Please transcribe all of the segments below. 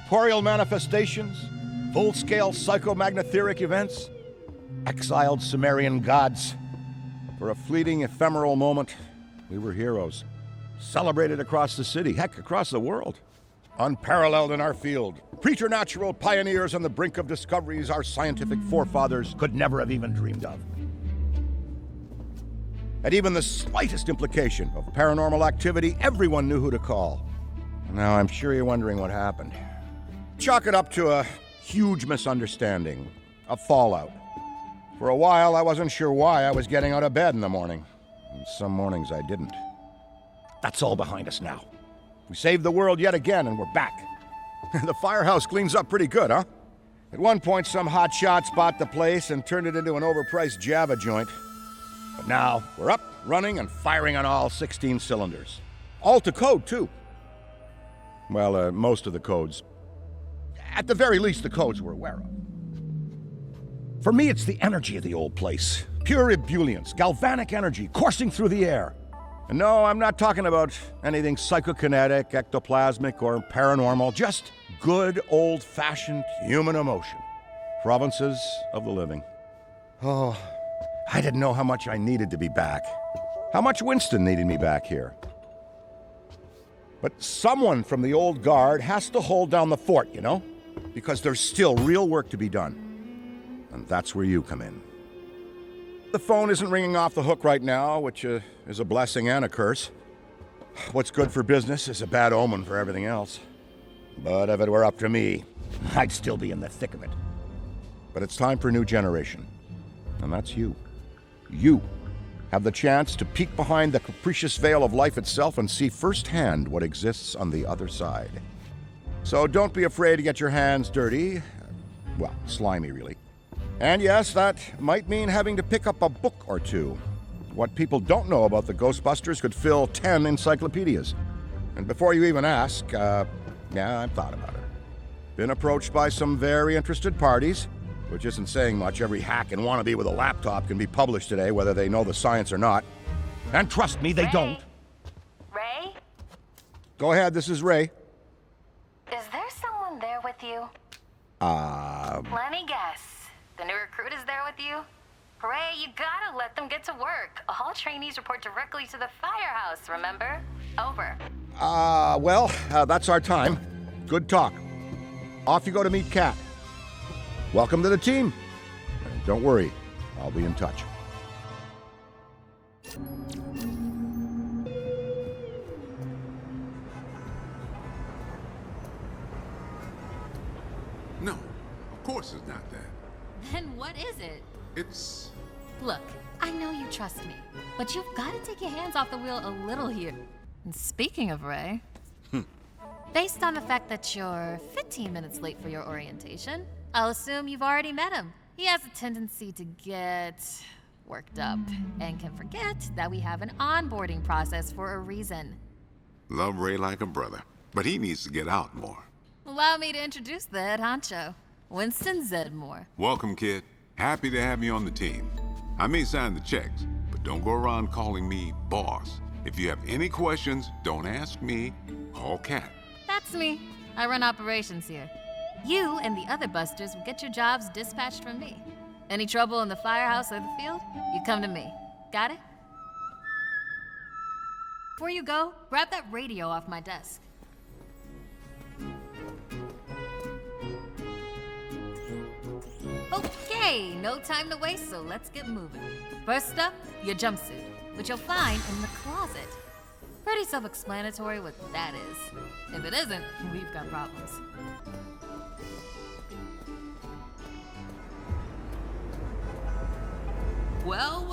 corporeal manifestations, full-scale psychomagnotheric events, exiled Sumerian gods. For a fleeting, ephemeral moment, we were heroes, celebrated across the city, heck, across the world. Unparalleled in our field, preternatural pioneers on the brink of discoveries our scientific forefathers could never have even dreamed of. At even the slightest implication of paranormal activity, everyone knew who to call. Now, I'm sure you're wondering what happened. Chalk it up to a huge misunderstanding, a fallout. For a while, I wasn't sure why I was getting out of bed in the morning. And some mornings I didn't. That's all behind us now. We saved the world yet again, and we're back. The firehouse cleans up pretty good, huh? At one point, some hotshots bought the place and turned it into an overpriced Java joint. But now, we're up, running, and firing on all 16 cylinders. All to code, too. Well, most of the codes. At the very least, the codes we're aware of. For me, it's the energy of the old place. Pure ebullience, galvanic energy coursing through the air. And no, I'm not talking about anything psychokinetic, ectoplasmic, or paranormal. Just good, old-fashioned human emotion. Provinces of the living. Oh, I didn't know how much I needed to be back. How much Winston needed me back here. But someone from the old guard has to hold down the fort, you know? Because there's still real work to be done. And that's where you come in. The phone isn't ringing off the hook right now, which is a blessing and a curse. What's good for business is a bad omen for everything else. But if it were up to me, I'd still be in the thick of it. But it's time for a new generation. And that's you. You have the chance to peek behind the capricious veil of life itself and see firsthand what exists on the other side. So don't be afraid to get your hands dirty. Well, slimy, really. And yes, that might mean having to pick up a book or two. What people don't know about the Ghostbusters could fill 10 encyclopedias. And before you even ask, yeah, I've thought about it. Been approached by some very interested parties, which isn't saying much. Every hack and wannabe with a laptop can be published today, whether they know the science or not. And trust me, they don't. Ray? Go ahead, this is Ray. Is there someone there with you? Let me guess. The new recruit is there with you? Ray, you gotta let them get to work. All trainees report directly to the firehouse, remember? Over. Well, that's our time. Good talk. Off you go to meet Kat. Welcome to the team. And don't worry, I'll be in touch. No, of course it's not that. Then what is it? It's... Look, I know you trust me, but you've got to take your hands off the wheel a little here. And speaking of Ray, based on the fact that you're 15 minutes late for your orientation, I'll assume you've already met him. He has a tendency to get worked up and can forget that we have an onboarding process for a reason. Love Ray like a brother, but he needs to get out more. Allow me to introduce the head honcho, Winston Zedmore. Welcome, kid. Happy to have you on the team. I may sign the checks, but don't go around calling me boss. If you have any questions, don't ask me, call Kat. That's me. I run operations here. You and the other busters will get your jobs dispatched from me. Any trouble in the firehouse or the field, you come to me. Got it? Before you go, grab that radio off my desk. Okay, no time to waste, so let's get moving. First up, your jumpsuit, which you'll find in the closet. Pretty self-explanatory what that is. If it isn't, we've got problems. Well,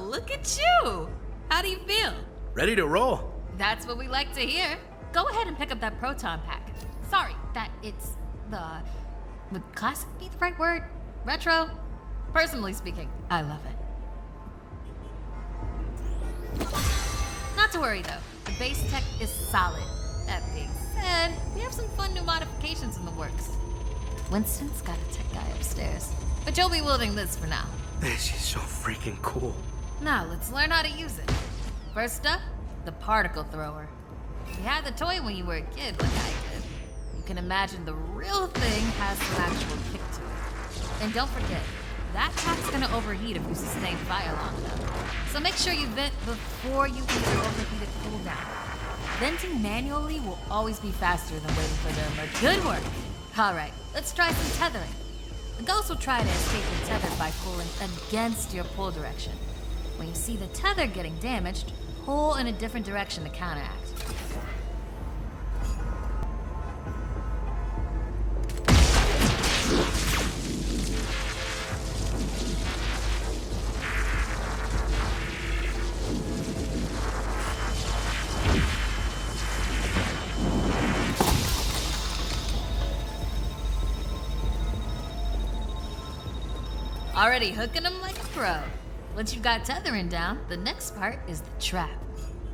look at you! How do you feel? Ready to roll. That's what we like to hear. Go ahead and pick up that proton pack. Sorry, that it's the... Would classic be the right word? Retro? Personally speaking, I love it. Not to worry though, the base tech is solid. That being said, we have some fun new modifications in the works. Winston's got a tech guy upstairs, but you'll be wielding this for now. She's so freaking cool. Now, let's learn how to use it. First up, the particle thrower. You had the toy when you were a kid, like I did. You can imagine the real thing has some actual kick to it. And don't forget, that trap's gonna overheat if you sustain fire long enough. So make sure you vent before you leave your overheated cooldown. Venting manually will always be faster than waiting for the emerge. Good work! Alright, let's try some tethering. The ghost will try to escape your tether by pulling against your pull direction. When you see the tether getting damaged, pull in a different direction to counteract. Already hooking them like a pro. Once you've got tethering down, the next part is the trap.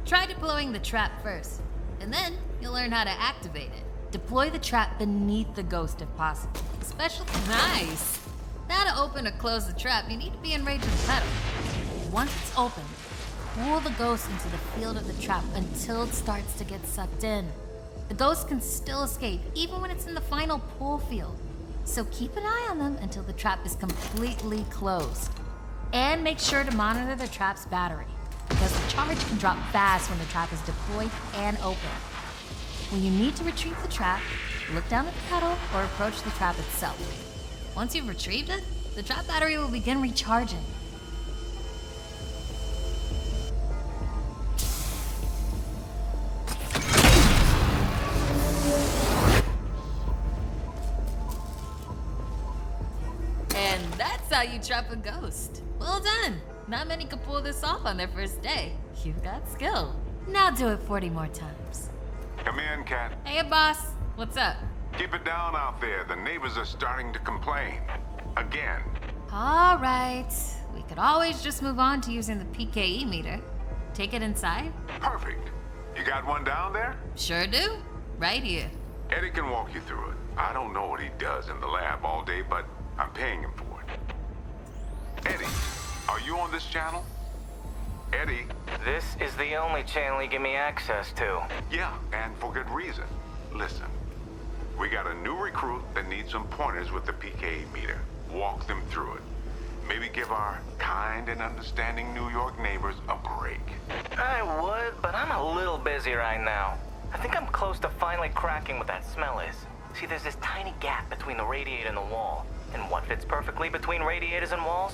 Try deploying the trap first, and then you'll learn how to activate it. Deploy the trap beneath the ghost if possible. Especially nice! Now to open or close the trap, you need to be in range of the pedal. Once it's open, pull the ghost into the field of the trap until it starts to get sucked in. The ghost can still escape even when it's in the final pull field. So keep an eye on them until the trap is completely closed. And make sure to monitor the trap's battery, because the charge can drop fast when the trap is deployed and open. When you need to retrieve the trap, look down at the pedal or approach the trap itself. Once you've retrieved it, the trap battery will begin recharging. And that's how you trap a ghost. Well done. Not many could pull this off on their first day. You've got skill. Now do it 40 more times. Come in, Cat. Hey, boss. What's up? Keep it down out there. The neighbors are starting to complain. Again. All right. We could always just move on to using the PKE meter. Take it inside? Perfect. You got one down there? Sure do. Right here. Eddie can walk you through it. I don't know what he does in the lab all day, but I'm paying him for it. Eddie, are you on this channel? Eddie? This is the only channel you give me access to. Yeah, and for good reason. Listen, we got a new recruit that needs some pointers with the PKE meter. Walk them through it. Maybe give our kind and understanding New York neighbors a break. I would, but I'm a little busy right now. I think I'm close to finally cracking what that smell is. See, there's this tiny gap between the radiator and the wall. And what fits perfectly between radiators and walls?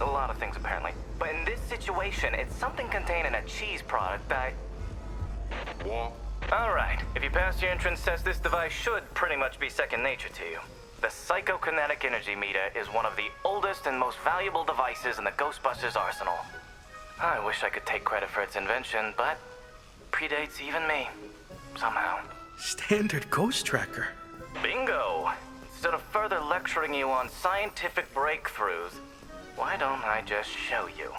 A lot of things, apparently. But in this situation, it's something contained in a cheese product that... Wall? Alright, if you pass your entrance test, this device should pretty much be second nature to you. The psychokinetic energy meter is one of the oldest and most valuable devices in the Ghostbusters arsenal. I wish I could take credit for its invention, but predates even me. Somehow. Standard ghost tracker. Bingo! Instead of further lecturing you on scientific breakthroughs, why don't I just show you?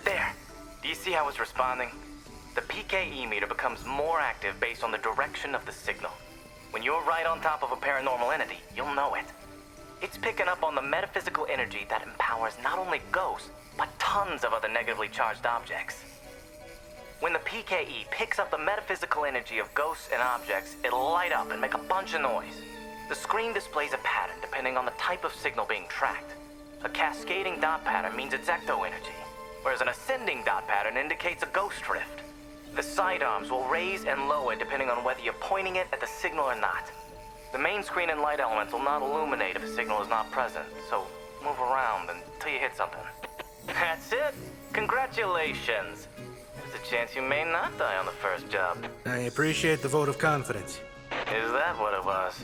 There. Do you see how it's responding? The PKE meter becomes more active based on the direction of the signal. When you're right on top of a paranormal entity, you'll know it. It's picking up on the metaphysical energy that empowers not only ghosts, but tons of other negatively charged objects. When the PKE picks up the metaphysical energy of ghosts and objects, it'll light up and make a bunch of noise. The screen displays a pattern depending on the type of signal being tracked. A cascading dot pattern means it's ecto energy, whereas an ascending dot pattern indicates a ghost drift. The sidearms will raise and lower depending on whether you're pointing it at the signal or not. The main screen and light elements will not illuminate if a signal is not present, so move around until you hit something. That's it! Congratulations! There's a chance you may not die on the first job. I appreciate the vote of confidence. Is that what it was?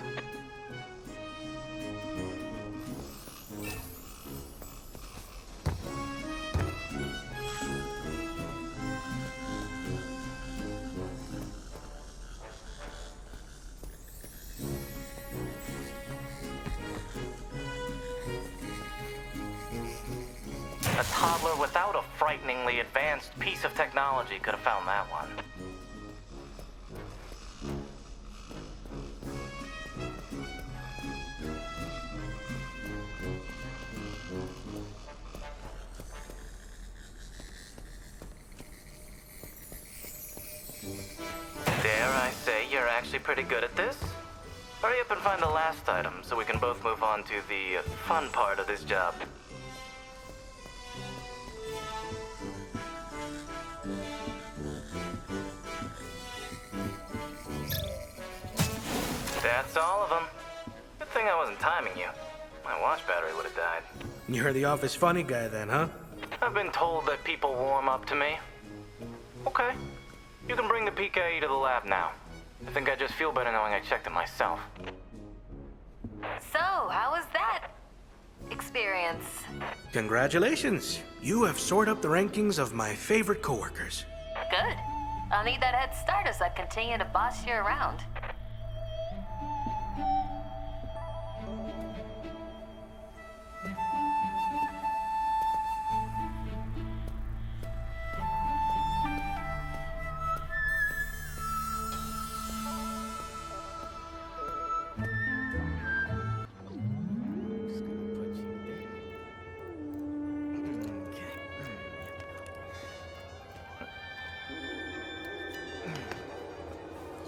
A toddler without a frighteningly advanced piece of technology could have found that one. Dare I say you're actually actually pretty good at this. Hurry up and find the last item so we can both move on to the fun part of this job. That's all of them. Good thing I wasn't timing you. My watch battery would have died. You're the office funny guy then, huh? I've been told that people warm up to me. Okay. You can bring the PKE to the lab now. I think I just feel better knowing I checked it myself. So, how was that experience? Congratulations. You have soared up the rankings of my favorite coworkers. Good. I'll need that head start as I continue to boss you around.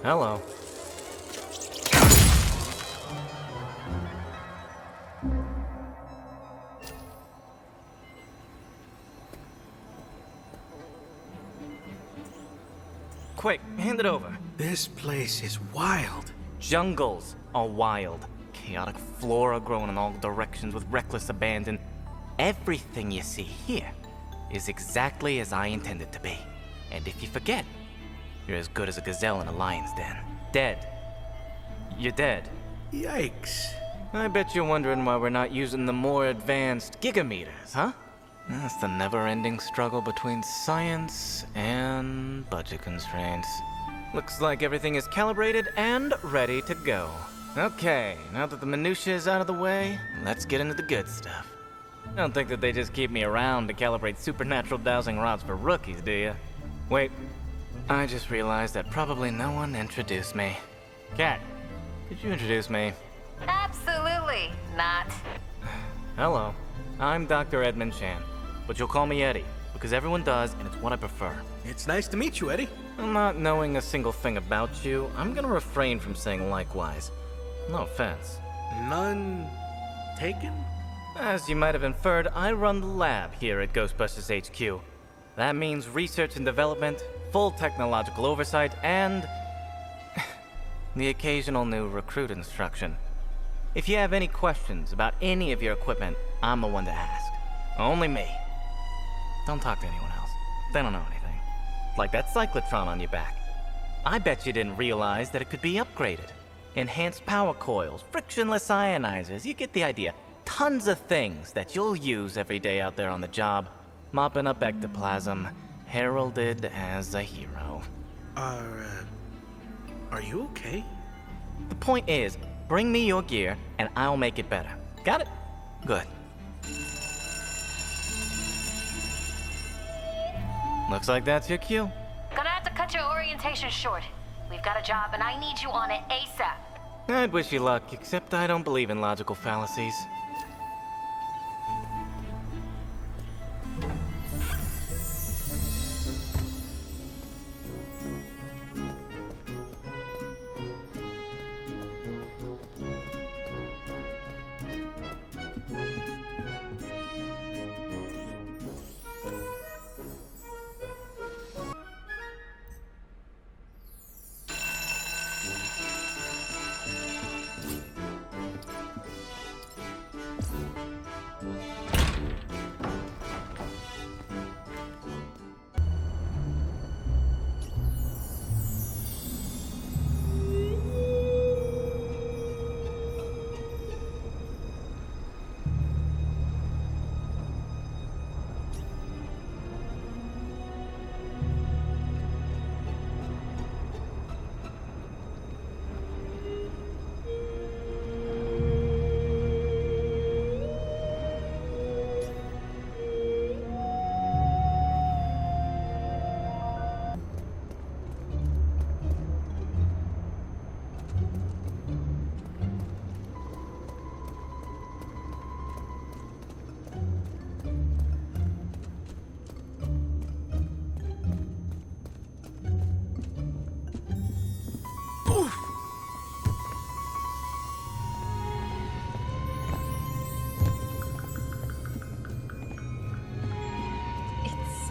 Hello. Quick, hand it over. This place is wild. Jungles are wild. Chaotic flora growing in all directions with reckless abandon. Everything you see here is exactly as I intended to be. And if you forget, you're as good as a gazelle in a lion's den. Dead. You're dead. Yikes. I bet you're wondering why we're not using the more advanced gigameters, huh? That's the never-ending struggle between science and budget constraints. Looks like everything is calibrated and ready to go. Okay, now that the minutiae is out of the way, let's get into the good stuff. Don't think that they just keep me around to calibrate supernatural dowsing rods for rookies, do you? Wait, I just realized that probably no one introduced me. Kat, could you introduce me? Absolutely not. Hello, I'm Dr. Edmund Chan, but you'll call me Eddie, because everyone does, and it's what I prefer. It's nice to meet you, Eddie. Not knowing a single thing about you, I'm gonna refrain from saying likewise. No offense. None taken? As you might have inferred, I run the lab here at Ghostbusters HQ. That means research and development, full technological oversight, and the occasional new recruit instruction. If you have any questions about any of your equipment, I'm the one to ask. Only me. Don't talk to anyone else. They don't know anything. Like that cyclotron on your back. I bet you didn't realize that it could be upgraded. Enhanced power coils, frictionless ionizers, you get the idea. Tons of things that you'll use every day out there on the job. Mopping up ectoplasm, heralded as a hero. Are you okay? The point is, bring me your gear and I'll make it better. Got it? Good. Looks like that's your cue. Gonna have to cut your orientation short. We've got a job and I need you on it ASAP. I'd wish you luck, except I don't believe in logical fallacies.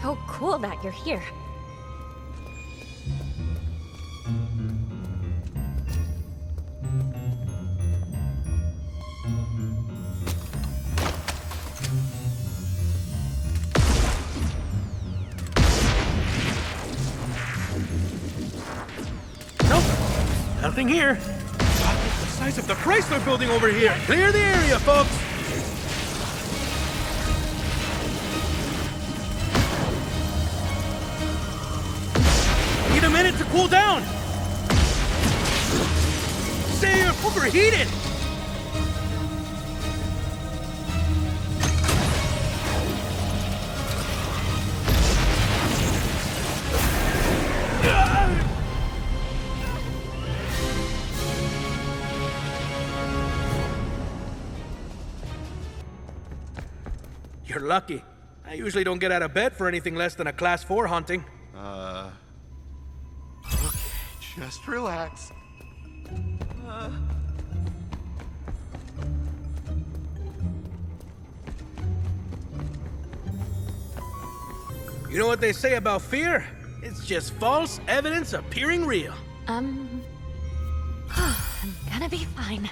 so cool that you're here. Nope. Nothing here. God, it's the size of the Chrysler building over here. Clear the area, folks. Need a minute to cool down. Say you're overheated. You're lucky. I usually don't get out of bed for anything less than a Class 4 haunting. Okay, just relax. You know what they say about fear? It's just false evidence appearing real. I'm gonna be fine.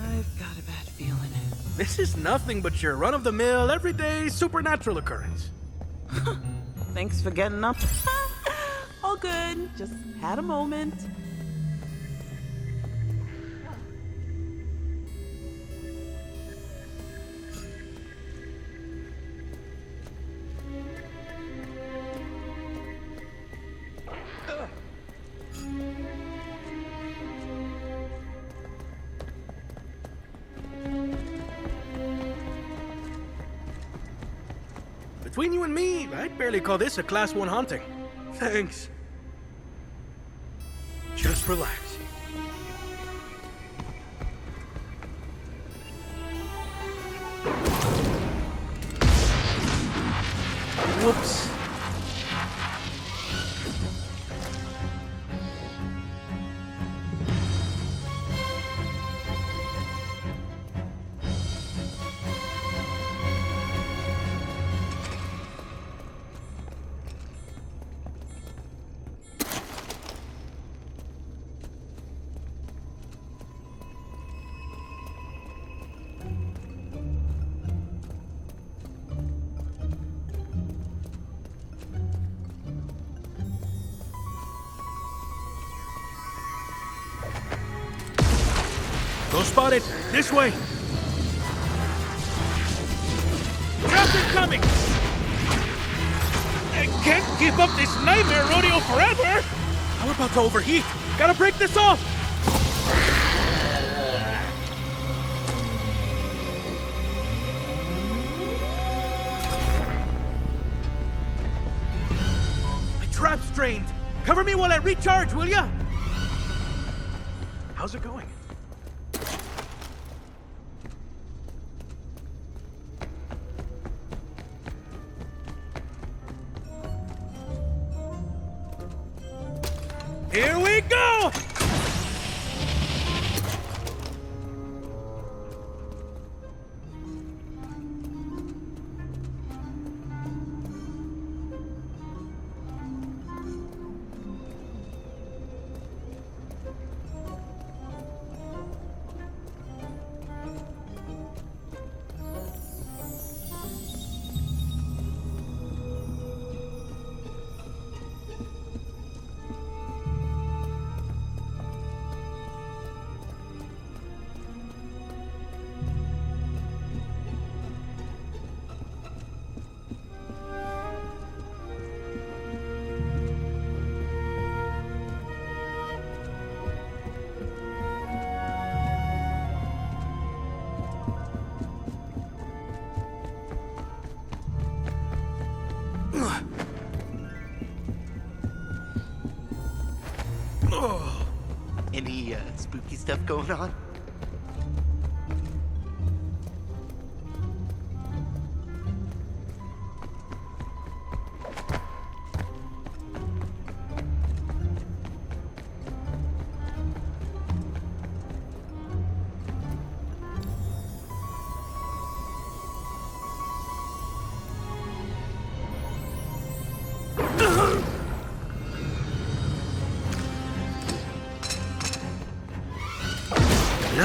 I've got a bad feeling. This is nothing but your run-of-the-mill, everyday supernatural occurrence. Thanks for getting up. All good. Just had a moment. Between you and me, I'd barely call this a Class 1 haunting. Thanks. Just relax. Whoops. Go spot it. This way. Traffic coming. I can't keep up this nightmare rodeo forever. I'm about to overheat. Gotta break this off. My trap's drained. Cover me while I recharge, will ya? How's it going? Here we go! Any spooky stuff going on?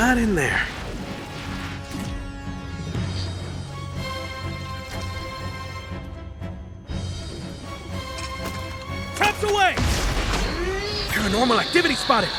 Not in there. Traps away! Paranormal activity spotted!